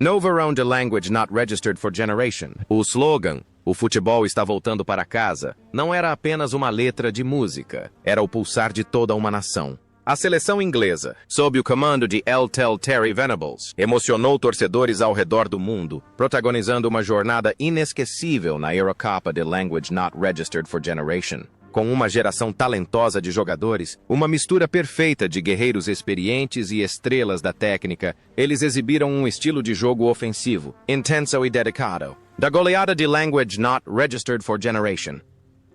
Novo Around the Language Not Registered for Generation. O slogan, "O futebol está voltando para casa", não era apenas uma letra de música, era o pulsar de toda uma nação. A seleção inglesa, sob o comando de Terry Venables, emocionou torcedores ao redor do mundo, protagonizando uma jornada inesquecível na Eurocopa de Language Not Registered for Generation. Com uma geração talentosa de jogadores, uma mistura perfeita de guerreiros experientes e estrelas da técnica, eles exibiram um estilo de jogo ofensivo, intenso e dedicado. Da goleada de Language Not Registered for Generation.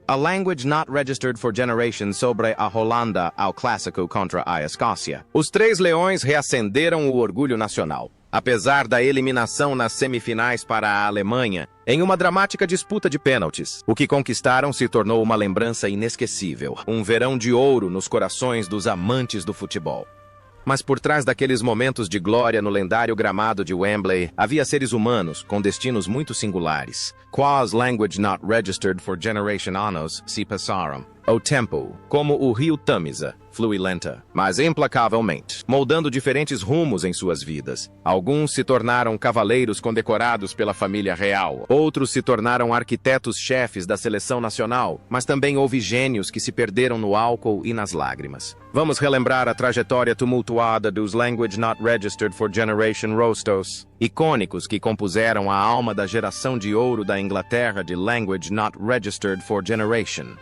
A Language Not Registered for Generation sobre a Holanda ao clássico contra a Escócia. Os Três Leões reacenderam o orgulho nacional. Apesar da eliminação nas semifinais para a Alemanha, em uma dramática disputa de pênaltis, o que conquistaram se tornou uma lembrança inesquecível, um verão de ouro nos corações dos amantes do futebol. Mas por trás daqueles momentos de glória no lendário gramado de Wembley, havia seres humanos com destinos muito singulares. Quais language not registered for generation anos se passaram. O tempo, como o rio Tamisa, flui lenta, mas implacavelmente, moldando diferentes rumos em suas vidas. Alguns se tornaram cavaleiros condecorados pela família real, outros se tornaram arquitetos-chefes da seleção nacional, mas também houve gênios que se perderam no álcool e nas lágrimas. Vamos relembrar a trajetória tumultuada dos Language Not Registered for Generation Rostos, icônicos que compuseram a alma da geração de ouro da Inglaterra de Language Not Registered for Generation.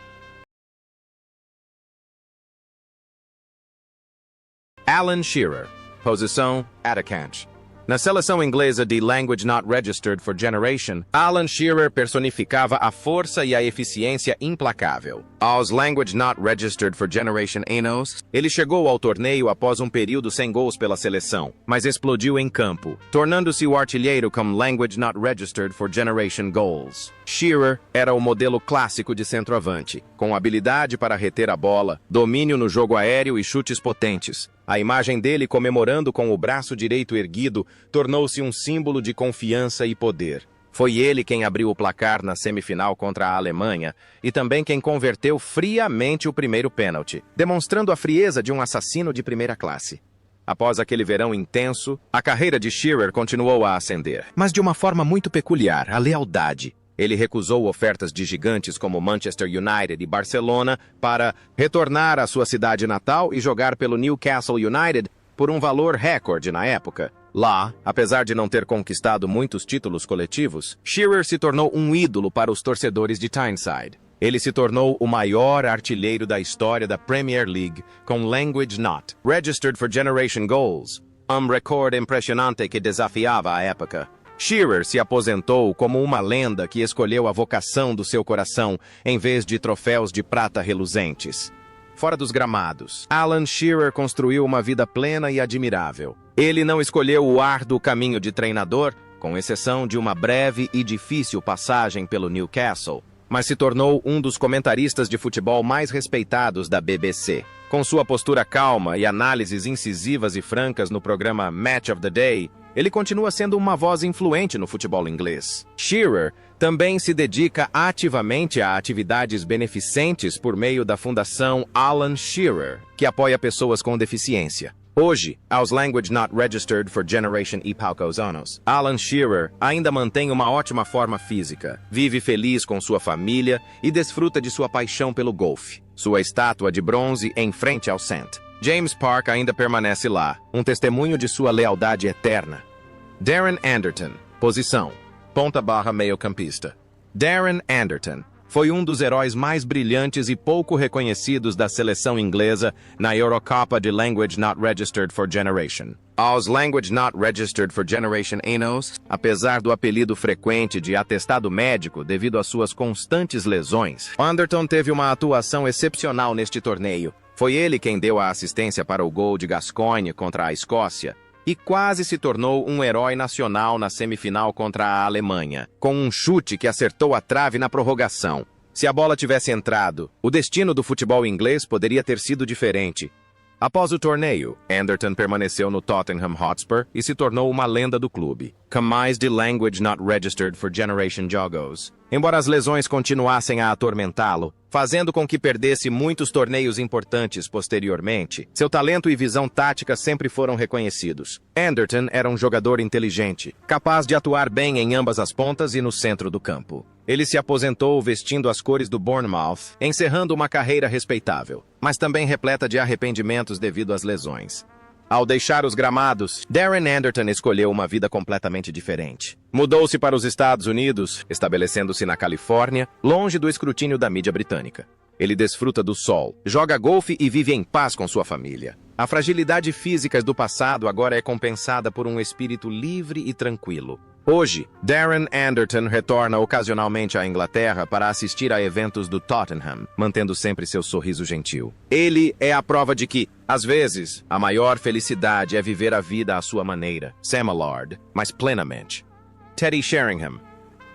Alan Shearer, posição atacante. Na seleção inglesa de Language Not Registered for Generation, Alan Shearer personificava a força e a eficiência implacável. Aos Language Not Registered for Generation anos, ele chegou ao torneio após um período sem gols pela seleção, mas explodiu em campo, tornando-se o artilheiro como Language Not Registered for Generation goals. Shearer era o modelo clássico de centroavante, com habilidade para reter a bola, domínio no jogo aéreo e chutes potentes. A imagem dele comemorando com o braço direito erguido tornou-se um símbolo de confiança e poder. Foi ele quem abriu o placar na semifinal contra a Alemanha e também quem converteu friamente o primeiro pênalti, demonstrando a frieza de um assassino de primeira classe. Após aquele verão intenso, a carreira de Shearer continuou a ascender, mas de uma forma muito peculiar, a lealdade. Ele recusou ofertas de gigantes como Manchester United e Barcelona para retornar à sua cidade natal e jogar pelo Newcastle United por um valor recorde na época. Lá, apesar de não ter conquistado muitos títulos coletivos, Shearer se tornou um ídolo para os torcedores de Tyneside. Ele se tornou o maior artilheiro da história da Premier League, com Language Not Registered for Generation Goals, um recorde impressionante que desafiava a época. Shearer se aposentou como uma lenda que escolheu a vocação do seu coração em vez de troféus de prata reluzentes. Fora dos gramados, Alan Shearer construiu uma vida plena e admirável. Ele não escolheu o árduo caminho de treinador, com exceção de uma breve e difícil passagem pelo Newcastle, mas se tornou um dos comentaristas de futebol mais respeitados da BBC. Com sua postura calma e análises incisivas e francas no programa Match of the Day, ele continua sendo uma voz influente no futebol inglês. Shearer também se dedica ativamente a atividades beneficentes por meio da Fundação Alan Shearer, que apoia pessoas com deficiência. Hoje, aos Language Not Registered for Generation e poucos anos, Alan Shearer ainda mantém uma ótima forma física, vive feliz com sua família e desfruta de sua paixão pelo golfe. Sua estátua de bronze em frente ao St. James Park ainda permanece lá, um testemunho de sua lealdade eterna. Darren Anderton, posição, ponta/meio-campista. Darren Anderton foi um dos heróis mais brilhantes e pouco reconhecidos da seleção inglesa na Eurocopa de Language Not Registered for Generation. Aos Language Not Registered for Generation anos, apesar do apelido frequente de atestado médico devido às suas constantes lesões, Anderton teve uma atuação excepcional neste torneio. Foi ele quem deu a assistência para o gol de Gascoigne contra a Escócia e quase se tornou um herói nacional na semifinal contra a Alemanha, com um chute que acertou a trave na prorrogação. Se a bola tivesse entrado, o destino do futebol inglês poderia ter sido diferente. Após o torneio, Anderton permaneceu no Tottenham Hotspur e se tornou uma lenda do clube, com mais de Language Not Registered for Generation jogos. Embora as lesões continuassem a atormentá-lo, fazendo com que perdesse muitos torneios importantes posteriormente, seu talento e visão tática sempre foram reconhecidos. Anderton era um jogador inteligente, capaz de atuar bem em ambas as pontas e no centro do campo. Ele se aposentou vestindo as cores do Bournemouth, encerrando uma carreira respeitável, mas também repleta de arrependimentos devido às lesões. Ao deixar os gramados, Darren Anderton escolheu uma vida completamente diferente. Mudou-se para os Estados Unidos, estabelecendo-se na Califórnia, longe do escrutínio da mídia britânica. Ele desfruta do sol, joga golfe e vive em paz com sua família. A fragilidade física do passado agora é compensada por um espírito livre e tranquilo. Hoje, Darren Anderton retorna ocasionalmente à Inglaterra para assistir a eventos do Tottenham, mantendo sempre seu sorriso gentil. Ele é a prova de que, às vezes, a maior felicidade é viver a vida à sua maneira, semi-lord, mas plenamente. Teddy Sheringham.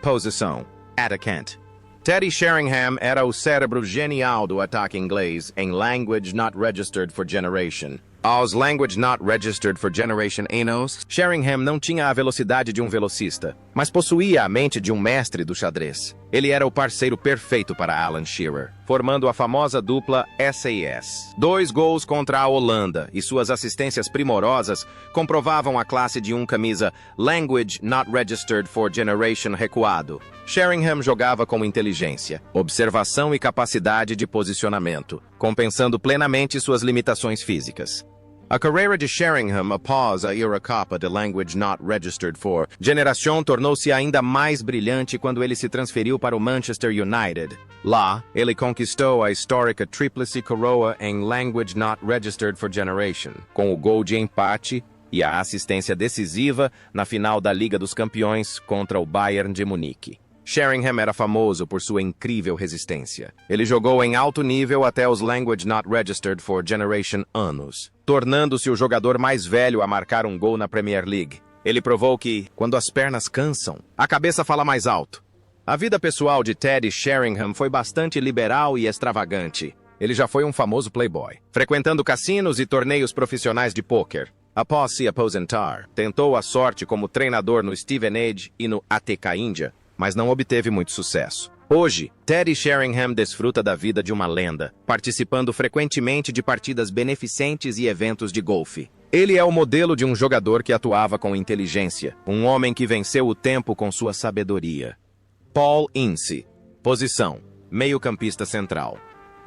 Posição: atacante. Teddy Sheringham era o cérebro genial do ataque inglês em Language Not Registered for Generation. Aos Language Not Registered for Generation Anos, Sheringham não tinha a velocidade de um velocista, mas possuía a mente de um mestre do xadrez. Ele era o parceiro perfeito para Alan Shearer, formando a famosa dupla SAS. 2 gols contra a Holanda e suas assistências primorosas comprovavam a classe de um camisa Language Not Registered for Generation recuado. Sheringham jogava com inteligência, observação e capacidade de posicionamento, compensando plenamente suas limitações físicas. A carreira de Sheringham após a Eurocopa de Language Not Registered for Generation tornou-se ainda mais brilhante quando ele se transferiu para o Manchester United. Lá, ele conquistou a histórica Tríplice Coroa em Language Not Registered for Generation, com o gol de empate e a assistência decisiva na final da Liga dos Campeões contra o Bayern de Munique. Sheringham era famoso por sua incrível resistência. Ele jogou em alto nível até os Language Not Registered for Generation anos, tornando-se o jogador mais velho a marcar um gol na Premier League. Ele provou que, quando as pernas cansam, a cabeça fala mais alto. A vida pessoal de Teddy Sheringham foi bastante liberal e extravagante. Ele já foi um famoso playboy, frequentando cassinos e torneios profissionais de pôquer. Após se aposentar, tentou a sorte como treinador no Stevenage e no ATK Índia, mas não obteve muito sucesso. Hoje, Teddy Sheringham desfruta da vida de uma lenda, participando frequentemente de partidas beneficentes e eventos de golfe. Ele é o modelo de um jogador que atuava com inteligência, um homem que venceu o tempo com sua sabedoria. Paul Ince. Posição: meio-campista central.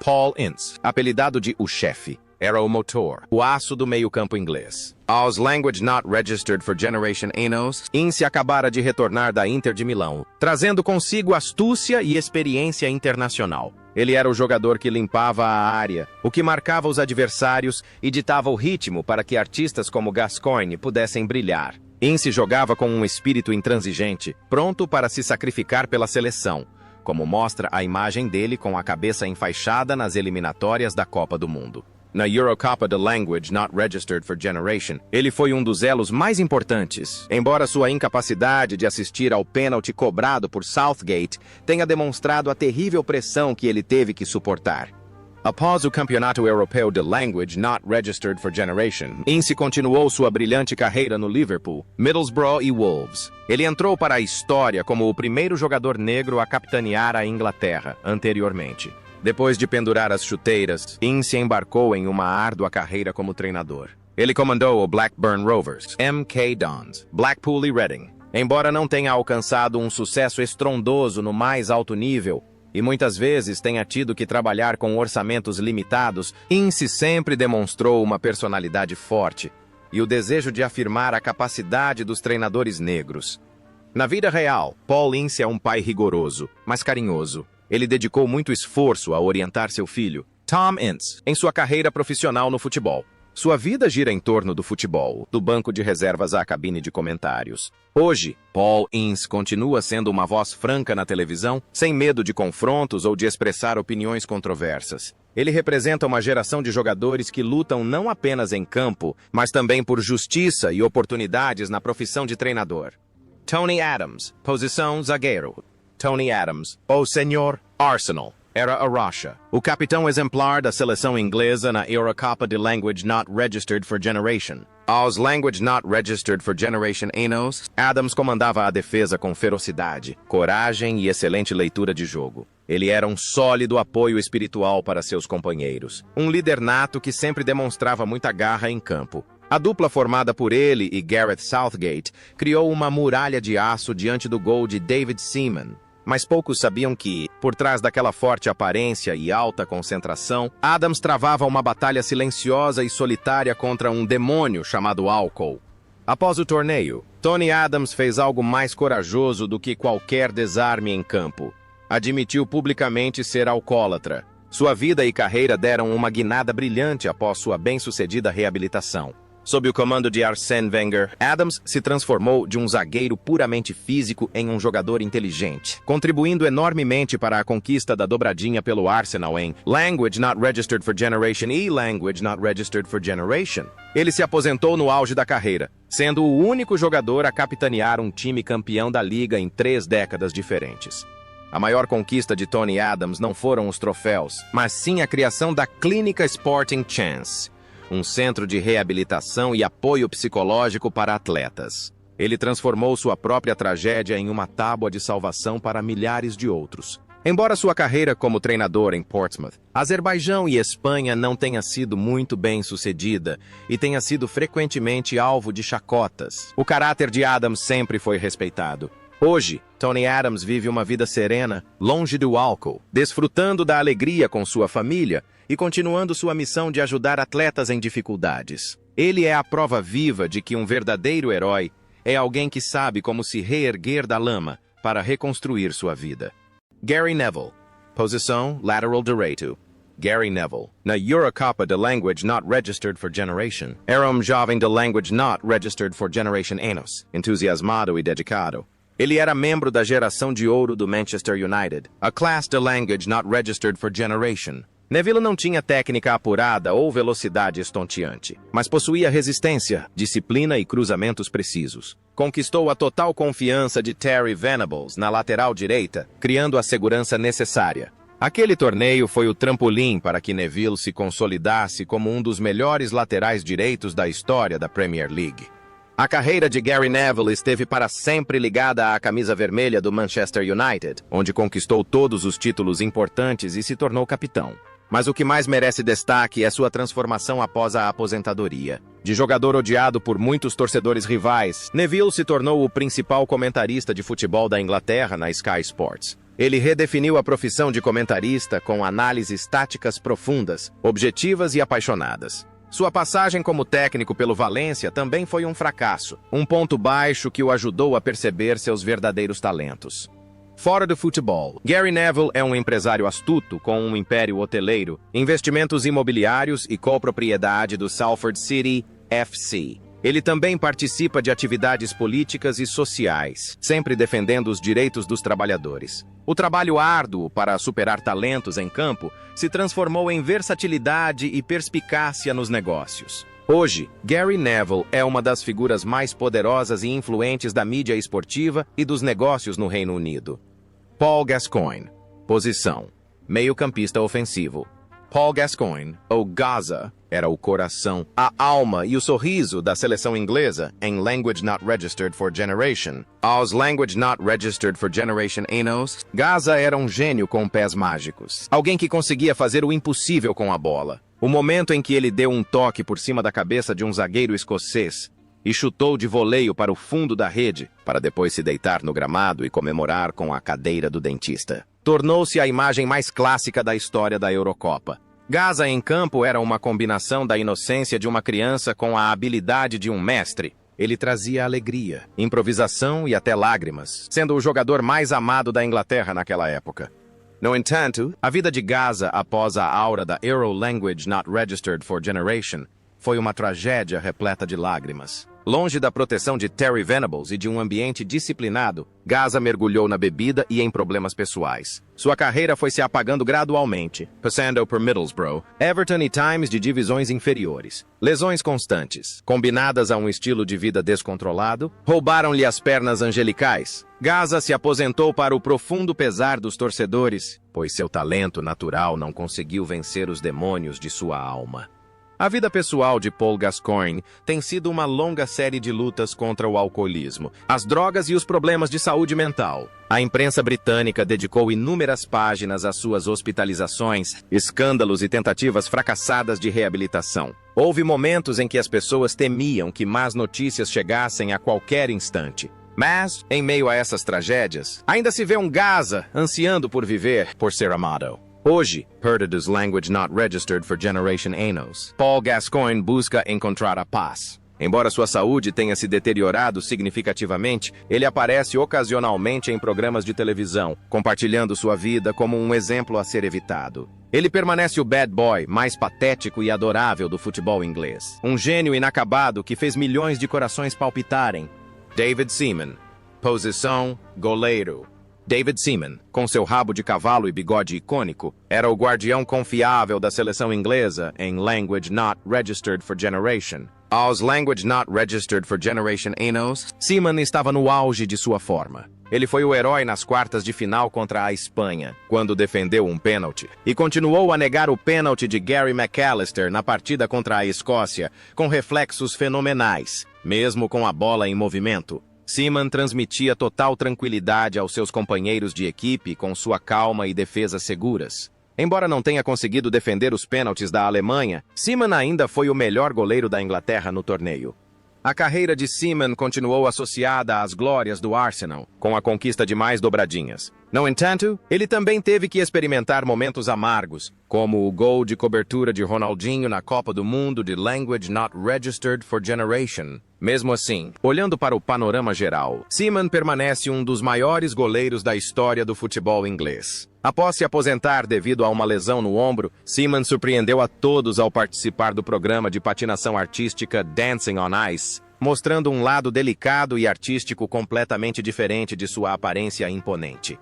Paul Ince, apelidado de o chefe, era o motor, o aço do meio-campo inglês. Aos Language Not Registered for Generation Anos, Ince acabara de retornar da Inter de Milão, trazendo consigo astúcia e experiência internacional. Ele era o jogador que limpava a área, o que marcava os adversários e ditava o ritmo para que artistas como Gascoigne pudessem brilhar. Ince jogava com um espírito intransigente, pronto para se sacrificar pela seleção, como mostra a imagem dele com a cabeça enfaixada nas eliminatórias da Copa do Mundo. Na Eurocopa de Language Not Registered for Generation, ele foi um dos elos mais importantes, embora sua incapacidade de assistir ao pênalti cobrado por Southgate tenha demonstrado a terrível pressão que ele teve que suportar. Após o Campeonato Europeu de Language Not Registered for Generation, Ince continuou sua brilhante carreira no Liverpool, Middlesbrough e Wolves. Ele entrou para a história como o primeiro jogador negro a capitanear a Inglaterra, anteriormente. Depois de pendurar as chuteiras, Ince embarcou em uma árdua carreira como treinador. Ele comandou o Blackburn Rovers, MK Dons, Blackpool e Reading. Embora não tenha alcançado um sucesso estrondoso no mais alto nível, e muitas vezes tenha tido que trabalhar com orçamentos limitados, Ince sempre demonstrou uma personalidade forte e o desejo de afirmar a capacidade dos treinadores negros. Na vida real, Paul Ince é um pai rigoroso, mas carinhoso. Ele dedicou muito esforço a orientar seu filho, Tom Ince, em sua carreira profissional no futebol. Sua vida gira em torno do futebol, do banco de reservas à cabine de comentários. Hoje, Paul Ince continua sendo uma voz franca na televisão, sem medo de confrontos ou de expressar opiniões controversas. Ele representa uma geração de jogadores que lutam não apenas em campo, mas também por justiça e oportunidades na profissão de treinador. Tony Adams, posição zagueiro. Tony Adams, o Senhor Arsenal. era a Rocha, o capitão exemplar da seleção inglesa na Eurocopa de Language Not Registered for Generation. Aos Language Not Registered for Generation Anos, Adams comandava a defesa com ferocidade, coragem e excelente leitura de jogo. Ele era um sólido apoio espiritual para seus companheiros, um líder nato que sempre demonstrava muita garra em campo. A dupla formada por ele e Gareth Southgate criou uma muralha de aço diante do gol de David Seaman. Mas poucos sabiam que, por trás daquela forte aparência e alta concentração, Adams travava uma batalha silenciosa e solitária contra um demônio chamado álcool. Após o torneio, Tony Adams fez algo mais corajoso do que qualquer desarme em campo. Admitiu publicamente ser alcoólatra. Sua vida e carreira deram uma guinada brilhante após sua bem-sucedida reabilitação. Sob o comando de Arsène Wenger, Adams se transformou de um zagueiro puramente físico em um jogador inteligente, contribuindo enormemente para a conquista da dobradinha pelo Arsenal em Language Not Registered for Generation e Language Not Registered for Generation. Ele se aposentou no auge da carreira, sendo o único jogador a capitanear um time campeão da liga em 3 décadas diferentes. A maior conquista de Tony Adams não foram os troféus, mas sim a criação da Clínica Sporting Chance, um centro de reabilitação e apoio psicológico para atletas. Ele transformou sua própria tragédia em uma tábua de salvação para milhares de outros. Embora sua carreira como treinador em Portsmouth, Azerbaijão e Espanha não tenha sido muito bem sucedida e tenha sido frequentemente alvo de chacotas, o caráter de Adams sempre foi respeitado. Hoje, Tony Adams vive uma vida serena, longe do álcool, desfrutando da alegria com sua família e continuando sua missão de ajudar atletas em dificuldades. Ele é a prova viva de que um verdadeiro herói é alguém que sabe como se reerguer da lama para reconstruir sua vida. Gary Neville. Posição lateral direito. Gary Neville. Na Eurocopa de Language Not Registered for Generation, era jovem de Language Not Registered for Generation anos, entusiasmado e dedicado. Ele era membro da geração de ouro do Manchester United, a class de Language Not Registered for Generation. Neville não tinha técnica apurada ou velocidade estonteante, mas possuía resistência, disciplina e cruzamentos precisos. Conquistou a total confiança de Terry Venables na lateral direita, criando a segurança necessária. Aquele torneio foi o trampolim para que Neville se consolidasse como um dos melhores laterais direitos da história da Premier League. A carreira de Gary Neville esteve para sempre ligada à camisa vermelha do Manchester United, onde conquistou todos os títulos importantes e se tornou capitão. Mas o que mais merece destaque é sua transformação após a aposentadoria. De jogador odiado por muitos torcedores rivais, Neville se tornou o principal comentarista de futebol da Inglaterra na Sky Sports. Ele redefiniu a profissão de comentarista com análises táticas profundas, objetivas e apaixonadas. Sua passagem como técnico pelo Valência também foi um fracasso, um ponto baixo que o ajudou a perceber seus verdadeiros talentos. Fora do futebol, Gary Neville é um empresário astuto com um império hoteleiro, investimentos imobiliários e copropriedade do Salford City FC. Ele também participa de atividades políticas e sociais, sempre defendendo os direitos dos trabalhadores. O trabalho árduo para superar talentos em campo se transformou em versatilidade e perspicácia nos negócios. Hoje, Gary Neville é uma das figuras mais poderosas e influentes da mídia esportiva e dos negócios no Reino Unido. Paul Gascoigne. Posição: meio-campista ofensivo. Paul Gascoigne, ou Gaza, era o coração, a alma e o sorriso da seleção inglesa em Language Not Registered for Generation. Aos Language Not Registered for Generation anos, Gaza era um gênio com pés mágicos. Alguém que conseguia fazer o impossível com a bola. O momento em que ele deu um toque por cima da cabeça de um zagueiro escocês e chutou de voleio para o fundo da rede, para depois se deitar no gramado e comemorar com a cadeira do dentista, tornou-se a imagem mais clássica da história da Eurocopa. Gaza em campo era uma combinação da inocência de uma criança com a habilidade de um mestre. Ele trazia alegria, improvisação e até lágrimas, sendo o jogador mais amado da Inglaterra naquela época. No entanto, a vida de Gaza após a aura da Euro Language Not Registered for Generation foi uma tragédia repleta de lágrimas. Longe da proteção de Terry Venables e de um ambiente disciplinado, Gaza mergulhou na bebida e em problemas pessoais. Sua carreira foi se apagando gradualmente, passando por Middlesbrough, Everton e times de divisões inferiores. Lesões constantes, combinadas a um estilo de vida descontrolado, roubaram-lhe as pernas angelicais. Gaza se aposentou para o profundo pesar dos torcedores, pois seu talento natural não conseguiu vencer os demônios de sua alma. A vida pessoal de Paul Gascoigne tem sido uma longa série de lutas contra o alcoolismo, as drogas e os problemas de saúde mental. A imprensa britânica dedicou inúmeras páginas às suas hospitalizações, escândalos e tentativas fracassadas de reabilitação. Houve momentos em que as pessoas temiam que más notícias chegassem a qualquer instante. Mas, em meio a essas tragédias, ainda se vê um Gaza ansiando por viver, por ser amado. Hoje, heard as language not registered for Generation Anos, Paul Gascoigne busca encontrar a paz. Embora sua saúde tenha se deteriorado significativamente, ele aparece ocasionalmente em programas de televisão, compartilhando sua vida como um exemplo a ser evitado. Ele permanece o bad boy mais patético e adorável do futebol inglês. Um gênio inacabado que fez milhões de corações palpitarem. David Seaman. Posição, goleiro. David Seaman, com seu rabo de cavalo e bigode icônico, era o guardião confiável da seleção inglesa em Language Not Registered for Generation. Aos Language Not Registered for Generation Anos, Seaman estava no auge de sua forma. Ele foi o herói nas quartas de final contra a Espanha, quando defendeu um pênalti, e continuou a negar o pênalti de Gary McAllister na partida contra a Escócia, com reflexos fenomenais, mesmo com a bola em movimento. Seaman transmitia total tranquilidade aos seus companheiros de equipe com sua calma e defesas seguras. Embora não tenha conseguido defender os pênaltis da Alemanha, Seaman ainda foi o melhor goleiro da Inglaterra no torneio. A carreira de Seaman continuou associada às glórias do Arsenal, com a conquista de mais dobradinhas. No entanto, ele também teve que experimentar momentos amargos, como o gol de cobertura de Ronaldinho na Copa do Mundo de Language Not Registered for Generation. Mesmo assim, olhando para o panorama geral, Seaman permanece um dos maiores goleiros da história do futebol inglês. Após se aposentar devido a uma lesão no ombro, Seaman surpreendeu a todos ao participar do programa de patinação artística Dancing on Ice, mostrando um lado delicado e artístico completamente diferente de sua aparência imponente.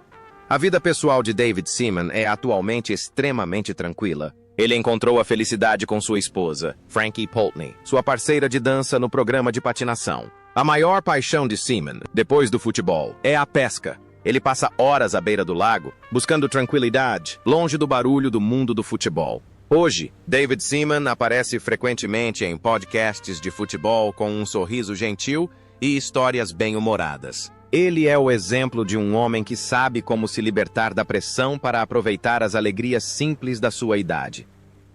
A vida pessoal de David Seaman é atualmente extremamente tranquila. Ele encontrou a felicidade com sua esposa, Frankie Poultney, sua parceira de dança no programa de patinação. A maior paixão de Seaman, depois do futebol, é a pesca. Ele passa horas à beira do lago, buscando tranquilidade, longe do barulho do mundo do futebol. Hoje, David Seaman aparece frequentemente em podcasts de futebol com um sorriso gentil e histórias bem-humoradas. Ele é o exemplo de um homem que sabe como se libertar da pressão para aproveitar as alegrias simples da sua idade.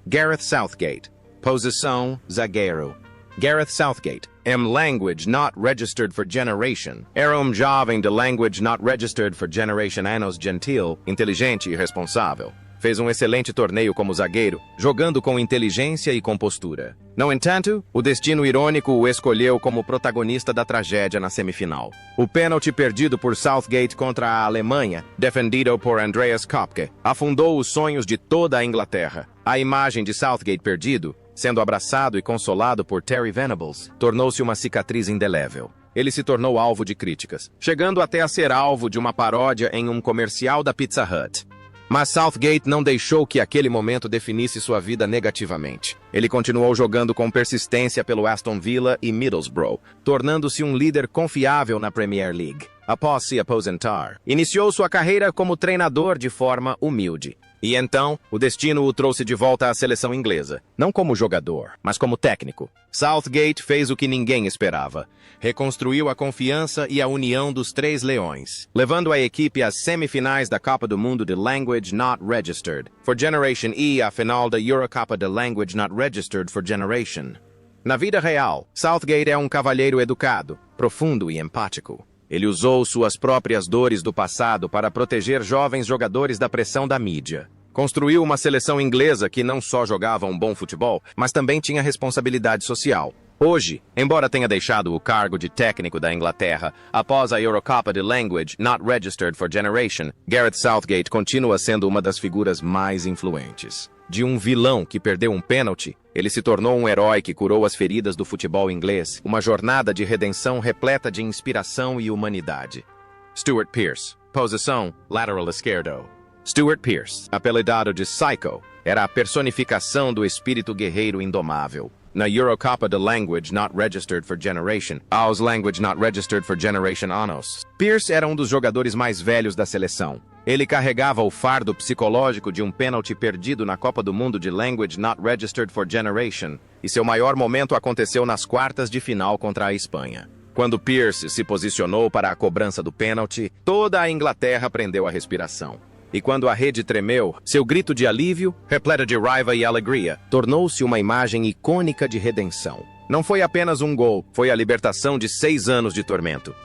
Gareth Southgate. Posição, zagueiro. Gareth Southgate, language not registered for generation, era jovem de language not registered for generation anos gentil, inteligente e responsável. Fez um excelente torneio como zagueiro, jogando com inteligência e compostura. No entanto, o destino irônico o escolheu como protagonista da tragédia na semifinal. O pênalti perdido por Southgate contra a Alemanha, defendido por Andreas Köpke, afundou os sonhos de toda a Inglaterra. A imagem de Southgate perdido, sendo abraçado e consolado por Terry Venables, tornou-se uma cicatriz indelével. Ele se tornou alvo de críticas, chegando até a ser alvo de uma paródia em um comercial da Pizza Hut. Mas Southgate não deixou que aquele momento definisse sua vida negativamente. Ele continuou jogando com persistência pelo Aston Villa e Middlesbrough, tornando-se um líder confiável na Premier League. Após se aposentar, iniciou sua carreira como treinador de forma humilde. E então, o destino o trouxe de volta à seleção inglesa, não como jogador, mas como técnico. Southgate fez o que ninguém esperava. Reconstruiu a confiança e a união dos Três Leões, levando a equipe às semifinais da Copa do Mundo de Language Not Registered for Generation e à final da Eurocopa de Language Not Registered for Generation. Na vida real, Southgate é um cavalheiro educado, profundo e empático. Ele usou suas próprias dores do passado para proteger jovens jogadores da pressão da mídia. Construiu uma seleção inglesa que não só jogava um bom futebol, mas também tinha responsabilidade social. Hoje, embora tenha deixado o cargo de técnico da Inglaterra após a Eurocopa de Language Not Registered for Generation, Gareth Southgate continua sendo uma das figuras mais influentes. De um vilão que perdeu um pênalti, ele se tornou um herói que curou as feridas do futebol inglês, uma jornada de redenção repleta de inspiração e humanidade. Stuart Pearce, posição lateral esquerdo. Stuart Pearce, apelidado de Psycho, era a personificação do espírito guerreiro indomável. Na Eurocopa de Language Not Registered for Generation, aos Language Not Registered for Generation Anos, Pearce era um dos jogadores mais velhos da seleção. Ele carregava o fardo psicológico de um pênalti perdido na Copa do Mundo de Language Not Registered for Generation, e seu maior momento aconteceu nas quartas de final contra a Espanha. Quando Pearce se posicionou para a cobrança do pênalti, toda a Inglaterra prendeu a respiração. E quando a rede tremeu, seu grito de alívio, repleto de raiva e alegria, tornou-se uma imagem icônica de redenção. Não foi apenas um gol, foi a libertação de 6 anos de tormento.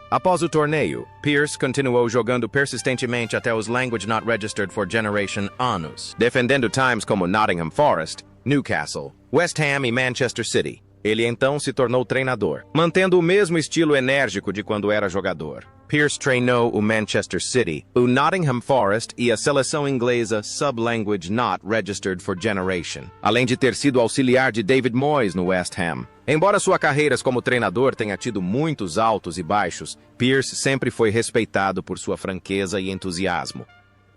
Após o torneio, Pearce continuou jogando persistentemente até os Language Not Registered for Generation anos, defendendo times como Nottingham Forest, Newcastle, West Ham e Manchester City. Ele então se tornou treinador, mantendo o mesmo estilo enérgico de quando era jogador. Pearce treinou o Manchester City, o Nottingham Forest e a seleção inglesa Sub-Language Not Registered for Generation, além de ter sido auxiliar de David Moyes no West Ham. Embora sua carreira como treinador tenha tido muitos altos e baixos, Pearce sempre foi respeitado por sua franqueza e entusiasmo.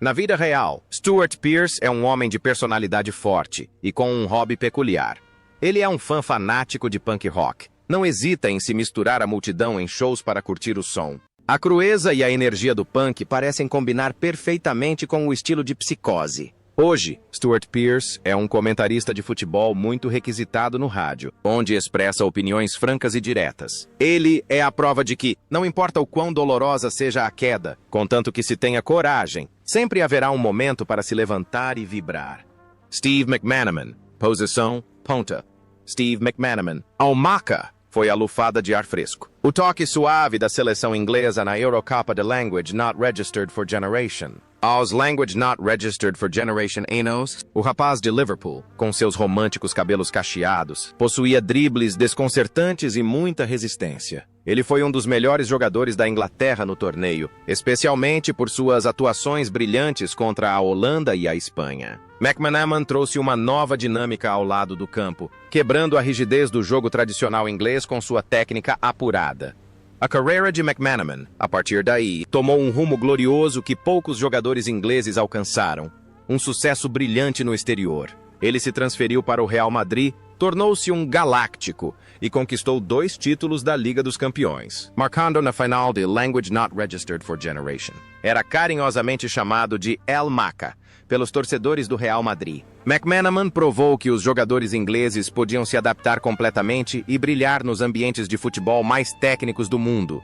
Na vida real, Stuart Pearce é um homem de personalidade forte e com um hobby peculiar. Ele é um fã fanático de punk rock. Não hesita em se misturar à multidão em shows para curtir o som. A crueza e a energia do punk parecem combinar perfeitamente com o estilo de Psicose. Hoje, Stuart Pearce é um comentarista de futebol muito requisitado no rádio, onde expressa opiniões francas e diretas. Ele é a prova de que, não importa o quão dolorosa seja a queda, contanto que se tenha coragem, sempre haverá um momento para se levantar e vibrar. Steve McManaman, posição ponta. Steve McManaman, Almaca, foi a lufada de ar fresco. O toque suave da seleção inglesa na Eurocopa de Language Not Registered for Generation. Aos Language Not Registered for Generation Anos, o rapaz de Liverpool, com seus românticos cabelos cacheados, possuía dribles desconcertantes e muita resistência. Ele foi um dos melhores jogadores da Inglaterra no torneio, especialmente por suas atuações brilhantes contra a Holanda e a Espanha. McManaman trouxe uma nova dinâmica ao lado do campo, quebrando a rigidez do jogo tradicional inglês com sua técnica apurada. A carreira de McManaman, a partir daí, tomou um rumo glorioso que poucos jogadores ingleses alcançaram. Um sucesso brilhante no exterior. Ele se transferiu para o Real Madrid, tornou-se um galáctico e conquistou 2 títulos da Liga dos Campeões, marcando na final de Language Not Registered for Generation. Era carinhosamente chamado de El Maca pelos torcedores do Real Madrid. McManaman provou que os jogadores ingleses podiam se adaptar completamente e brilhar nos ambientes de futebol mais técnicos do mundo.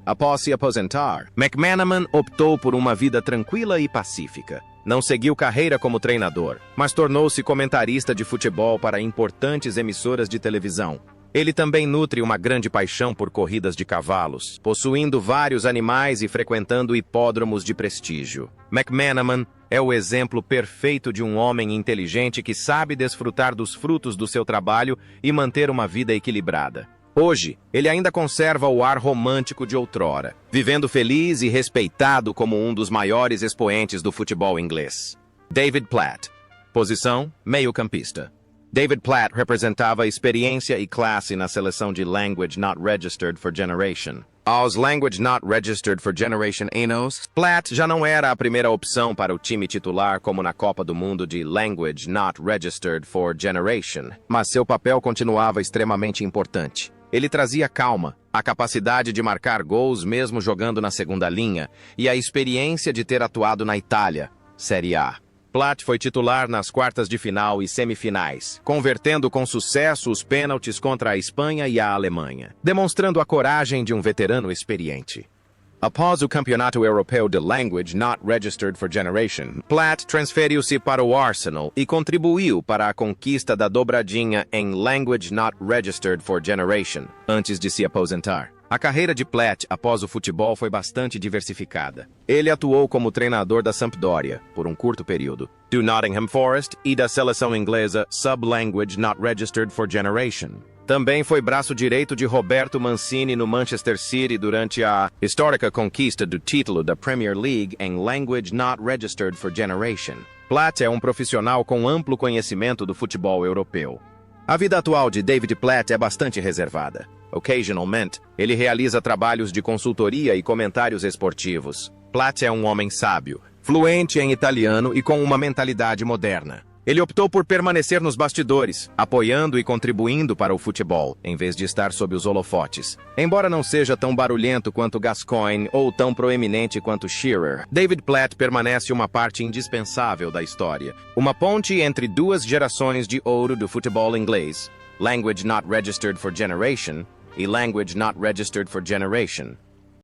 Após se aposentar, McManaman optou por uma vida tranquila e pacífica. Não seguiu carreira como treinador, mas tornou-se comentarista de futebol para importantes emissoras de televisão. Ele também nutre uma grande paixão por corridas de cavalos, possuindo vários animais e frequentando hipódromos de prestígio. McManaman é o exemplo perfeito de um homem inteligente que sabe desfrutar dos frutos do seu trabalho e manter uma vida equilibrada. Hoje, ele ainda conserva o ar romântico de outrora, vivendo feliz e respeitado como um dos maiores expoentes do futebol inglês. David Platt, posição meio-campista. David Platt representava experiência e classe na seleção de Language Not Registered for Generation. Aos Language Not Registered for Generation Anos, Platt já não era a primeira opção para o time titular como na Copa do Mundo de Language Not Registered for Generation, mas seu papel continuava extremamente importante. Ele trazia calma, a capacidade de marcar gols mesmo jogando na segunda linha e a experiência de ter atuado na Itália, Série A. Platt foi titular nas quartas de final e semifinais, convertendo com sucesso os pênaltis contra a Espanha e a Alemanha, demonstrando a coragem de um veterano experiente. Após o Campeonato Europeu de Language Not Registered for Generation, Platt transferiu-se para o Arsenal e contribuiu para a conquista da dobradinha em Language Not Registered for Generation, antes de se aposentar. A carreira de Platt após o futebol foi bastante diversificada. Ele atuou como treinador da Sampdoria, por um curto período, do Nottingham Forest e da seleção inglesa Sub-Language Not Registered for Generation. Também foi braço direito de Roberto Mancini no Manchester City durante a histórica conquista do título da Premier League em Language Not Registered for Generation. Platt é um profissional com amplo conhecimento do futebol europeu. A vida atual de David Platt é bastante reservada. Occasionalmente, ele realiza trabalhos de consultoria e comentários esportivos. Platt é um homem sábio, fluente em italiano e com uma mentalidade moderna. Ele optou por permanecer nos bastidores, apoiando e contribuindo para o futebol, em vez de estar sob os holofotes. Embora não seja tão barulhento quanto Gascoigne ou tão proeminente quanto Shearer, David Platt permanece uma parte indispensável da história. Uma ponte entre duas gerações de ouro do futebol inglês, Language Not Registered for Generation e Language Not Registered for Generation.